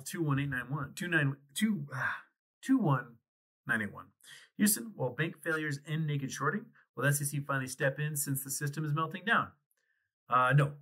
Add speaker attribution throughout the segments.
Speaker 1: 21891 21981. Houston, will bank failures end naked shorting? Will the SEC finally step in since the system is melting down? No.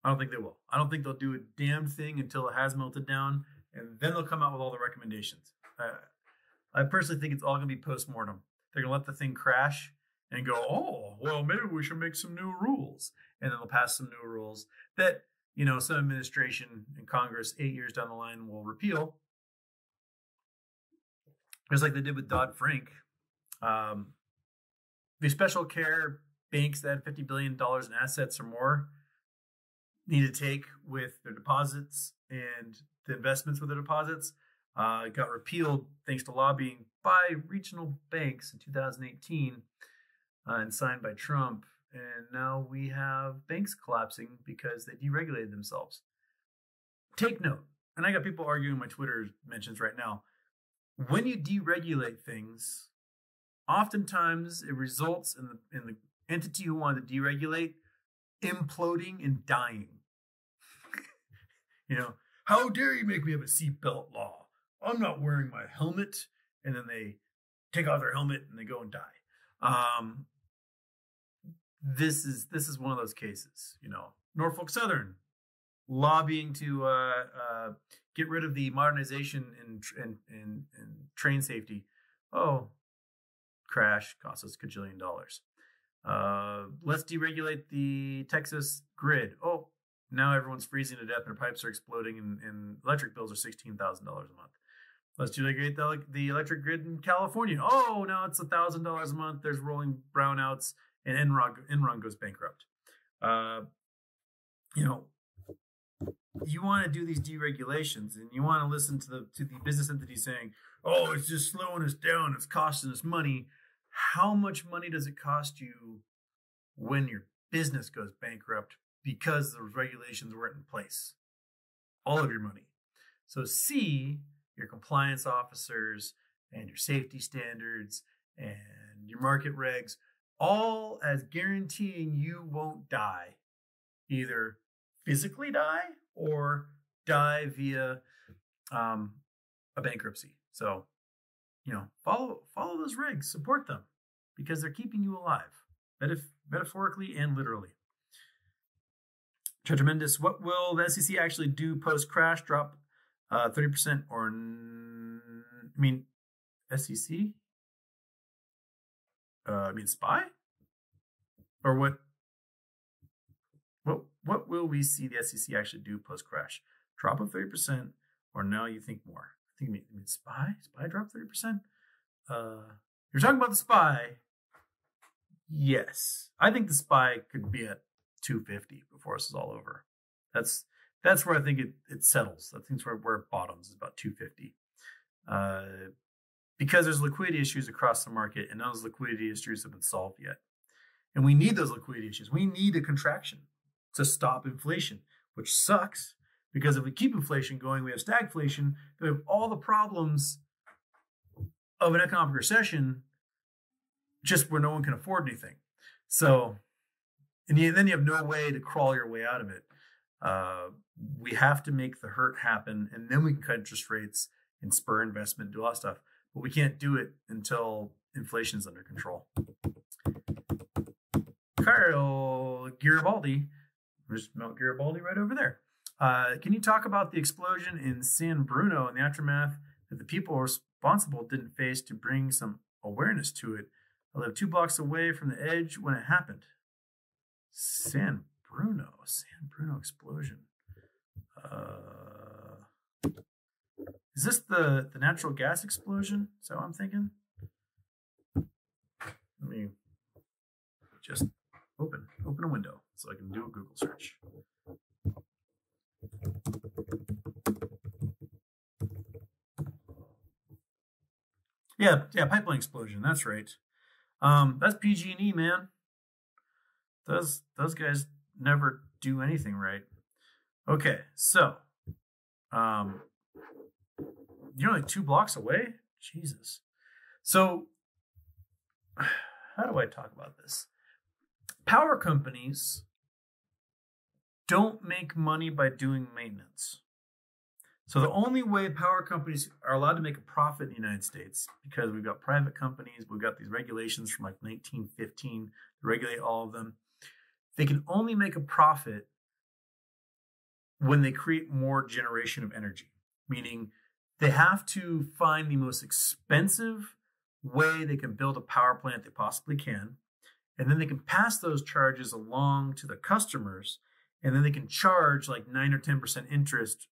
Speaker 1: I don't think they will. I don't think they'll do a damn thing until it has melted down, and then they'll come out with all the recommendations. I personally think it's all going to be post-mortem. They're going to let the thing crash and go, oh, well, maybe we should make some new rules. And then they'll pass some new rules that, some administration in Congress 8 years down the line will repeal. Just like they did with Dodd-Frank. The special care banks that had $50 billion in assets or more need to take with their deposits and the investments with their deposits got repealed thanks to lobbying by regional banks in 2018 and signed by Trump. And now we have banks collapsing because they deregulated themselves. Take note, and I got people arguing in my Twitter mentions right now, when you deregulate things, oftentimes it results in the entity who wanted to deregulate imploding and dying. How dare you make me have a seatbelt law? I'm not wearing my helmet. And then they take off their helmet and they go and die. This is one of those cases. Norfolk Southern lobbying to get rid of the modernization in train safety. Oh, crash, cost us $1 gajillion. Let's deregulate the Texas grid. Oh, now everyone's freezing to death and their pipes are exploding and electric bills are $16,000 a month. Let's deregulate the electric grid in California. Oh, now it's $1,000 a month. There's rolling brownouts and Enron goes bankrupt. You want to do these deregulations and you want to listen to the business entities saying, oh, it's just slowing us down. It's costing us money. How much money does it cost you when your business goes bankrupt because those regulations weren't in place? All of your money. So see your compliance officers and your safety standards and your market regs all as guaranteeing you won't die. Either physically die or die via a bankruptcy. So, follow those regs, support them because they're keeping you alive, metaphorically and literally. Tremendous. What will the SEC actually do post-crash? Drop 30% or, SEC? SPY? Or what will we see the SEC actually do post-crash? Drop of 30% or now you think more? I think you mean SPY? SPY drop 30%? You're talking about the SPY. Yes. I think the SPY could be at 250 before this is all over. That's where I think it settles. I think it's where it bottoms, is about 250. Because there's liquidity issues across the market, and those liquidity issues have been solved yet. And we need those liquidity issues. We need a contraction to stop inflation, which sucks because if we keep inflation going, we have stagflation, we have all the problems of an economic recession just where no one can afford anything. So, then you have no way to crawl your way out of it. We have to make the hurt happen, and then we can cut interest rates and spur investment, do all that stuff. But we can't do it until inflation is under control. Carl Garibaldi, there's Mount Garibaldi right over there. Can you talk about the explosion in San Bruno and the aftermath that the people responsible didn't face to bring some awareness to it? I lived 2 blocks away from the edge when it happened. San Bruno explosion. Is this the natural gas explosion? Is that what I'm thinking? Let me just open a window so I can do a Google search. Yeah, pipeline explosion. That's right. That's PG&E, man. Those guys never do anything right. Okay, so you're only 2 blocks away? Jesus. So how do I talk about this? Power companies don't make money by doing maintenance. So the only way power companies are allowed to make a profit in the United States, because we've got private companies, we've got these regulations from like 1915 to regulate all of them. They can only make a profit when they create more generation of energy, meaning they have to find the most expensive way they can build a power plant they possibly can, and then they can pass those charges along to the customers, and then they can charge like 9 or 10% interest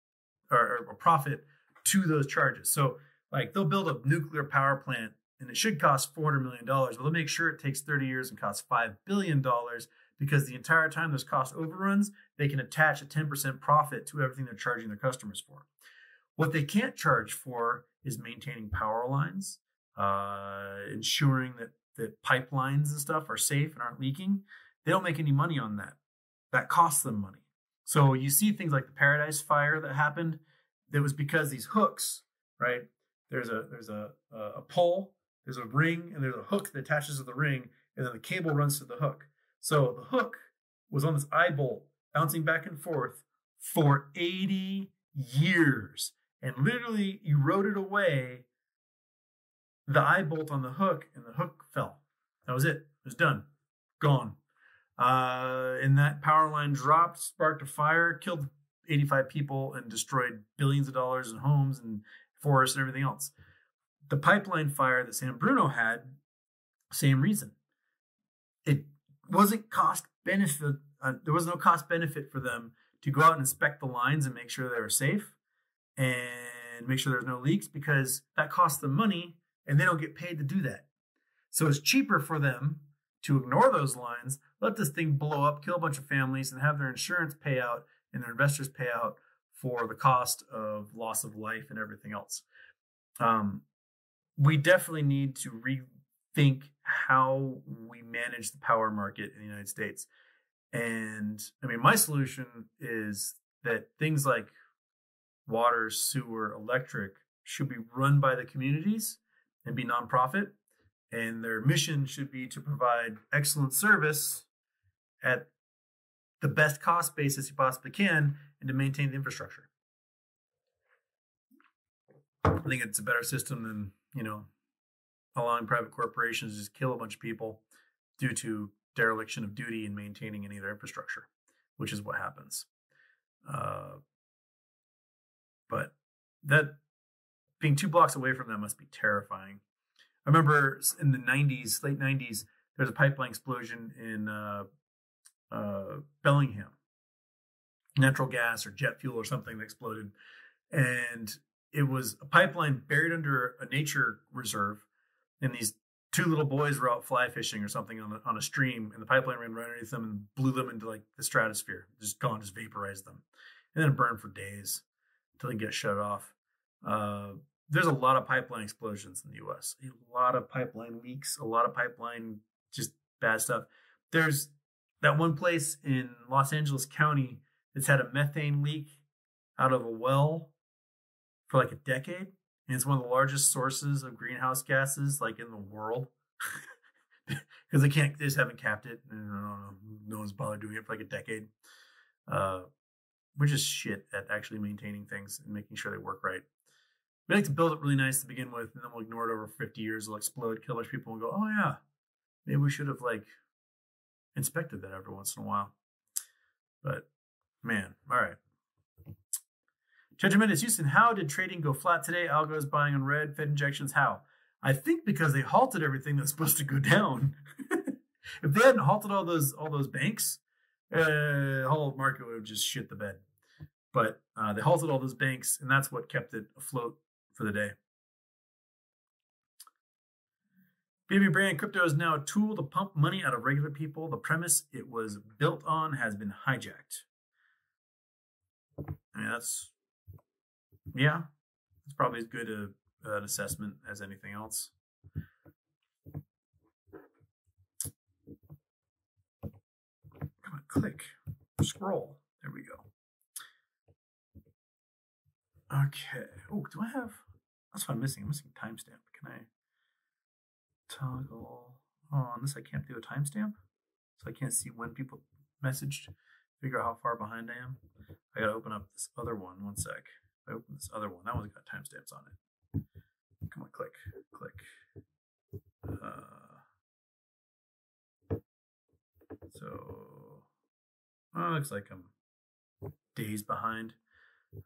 Speaker 1: or profit to those charges. So like they'll build a nuclear power plant and it should cost $400 million, but they'll make sure it takes 30 years and costs $5 billion, because the entire time there's cost overruns, they can attach a 10% profit to everything they're charging their customers for. What they can't charge for is maintaining power lines, ensuring that pipelines and stuff are safe and aren't leaking. They don't make any money on that. That costs them money. So you see things like the Paradise Fire that happened. That was because these hooks, right? There's a pole, there's a ring, and there's a hook that attaches to the ring, and then the cable runs to the hook. So the hook was on this eye bolt, bouncing back and forth for 80 years, and literally eroded away the eye bolt on the hook, and the hook fell. That was it. It was done. Gone. And that power line dropped, sparked a fire, killed 85 people, and destroyed billions of dollars in homes and forests and everything else. The pipeline fire that San Bruno had, same reason. It wasn't cost benefit. There was no cost benefit for them to go out and inspect the lines and make sure they were safe and make sure there's no leaks, because that costs them money and they don't get paid to do that. So it's cheaper for them to ignore those lines, let this thing blow up, kill a bunch of families, and have their insurance pay out and their investors pay out for the cost of loss of life and everything else. We definitely need to rethink how we manage the power market in the United States. And I mean, my solution is that things like water, sewer, electric should be run by the communities and be nonprofit. And their mission should be to provide excellent service at the best cost basis you possibly can, and to maintain the infrastructure. I think it's a better system than, allowing private corporations to just kill a bunch of people due to dereliction of duty in maintaining any of their infrastructure, which is what happens. But that being 2 blocks away from them must be terrifying. I remember in the 90s, late 90s, there was a pipeline explosion in Bellingham. Natural gas or jet fuel or something that exploded. And it was a pipeline buried under a nature reserve. And these 2 little boys were out fly fishing or something on a stream. And the pipeline ran right underneath them and blew them into like the stratosphere. Just vaporized them. And then it burned for days until they get shut off. There's a lot of pipeline explosions in the U.S. A lot of pipeline leaks, a lot of pipeline just bad stuff. There's that one place in Los Angeles County that's had a methane leak out of a well for like a decade. And it's one of the largest sources of greenhouse gases like in the world. Because they just haven't capped it. And no one's bothered doing it for like a decade. We're just shit at actually maintaining things and making sure they work right. We like to build it really nice to begin with, and then we'll ignore it over 50 years. It'll explode, kill a bunch of people, and go, oh yeah, maybe we should have inspected that every once in a while. But man, all right. Judgment is Houston. How did trading go flat today? Algos buying on red, Fed injections. How? I think because they halted everything that's supposed to go down. If they hadn't halted all those banks, the whole market would have just shit the bed. But they halted all those banks, and that's what kept it afloat for the day. Baby brand crypto is now a tool to pump money out of regular people. The premise it was built on has been hijacked. I mean, that's probably as good an assessment as anything else. Come on, click, scroll. There we go. Okay. Oh, do I have? That's what I'm missing. I'm missing a timestamp. Can I toggle? Oh, on this I can't do a timestamp, so I can't see when people messaged. Figure out how far behind I am. I gotta open up this other one. One sec. I open this other one, that one's got timestamps on it. Come on, click. So, looks like I'm days behind.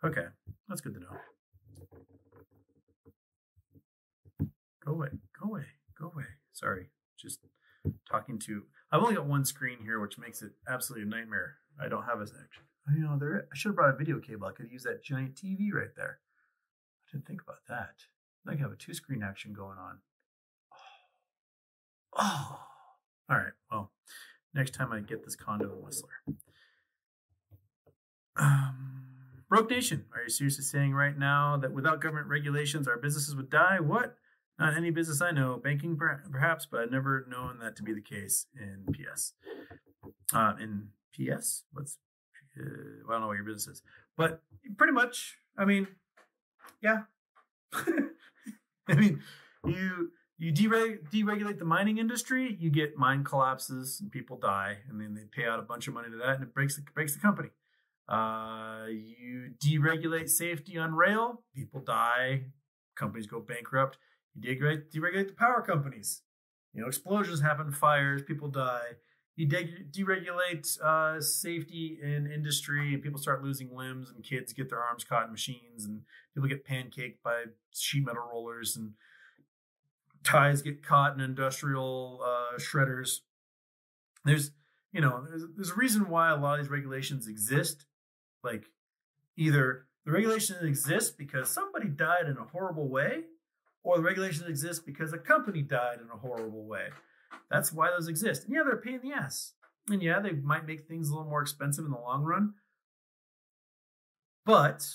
Speaker 1: Okay, that's good to know. Go away. Sorry, just talking to. I've only got one screen here, which makes it absolutely a nightmare. I don't have a section. I should have brought a video cable. I could use that giant TV right there. I didn't think about that. I can have a 2-screen action going on. Oh. All right. Well, next time I get this condo in Whistler. Broke Nation, are you seriously saying right now that without government regulations, our businesses would die? What? Not any business I know. Banking, perhaps, but I've never known that to be the case in PS. In PS? What's? I don't know what your business is, but pretty much. I mean, yeah. I mean, you deregulate the mining industry, you get mine collapses and people die, and then they pay out a bunch of money to that, and it breaks the company. You deregulate safety on rail, people die, companies go bankrupt. You deregulate the power companies. Explosions happen, fires, people die. You deregulate safety in industry, and people start losing limbs, and kids get their arms caught in machines, and people get pancaked by sheet metal rollers, and ties get caught in industrial shredders. There's a reason why a lot of these regulations exist. Like, either the regulations exist because somebody died in a horrible way, or the regulations exist because a company died in a horrible way. That's why those exist. And yeah, they're a pain in the ass. And yeah, they might make things a little more expensive in the long run. But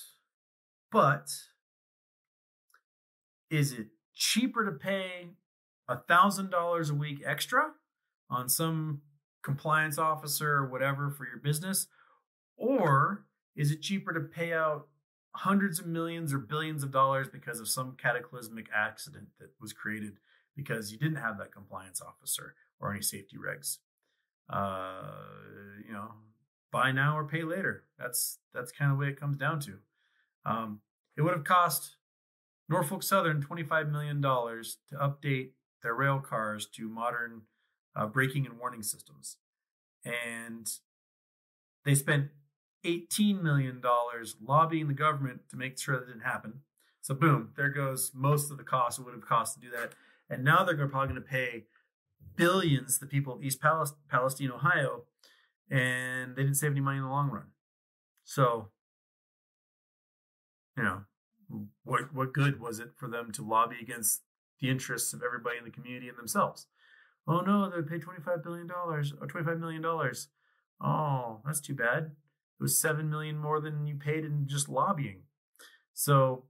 Speaker 1: is it cheaper to pay $1,000 a week extra on some compliance officer or whatever for your business? Or is it cheaper to pay out hundreds of millions or billions of dollars because of some cataclysmic accident that was created because you didn't have that compliance officer or any safety regs? Buy now or pay later. That's kind of the way it comes down to. It would have cost Norfolk Southern $25 million to update their rail cars to modern braking and warning systems. And they spent $18 million lobbying the government to make sure that didn't happen. So boom, there goes most of the cost it would have cost to do that. And now they're probably going to pay billions to the people of East Palestine, Ohio, and they didn't save any money in the long run. So, what good was it for them to lobby against the interests of everybody in the community and themselves? Oh no, they paid $25 billion or $25 million. Oh, that's too bad. It was $7 million more than you paid in just lobbying. So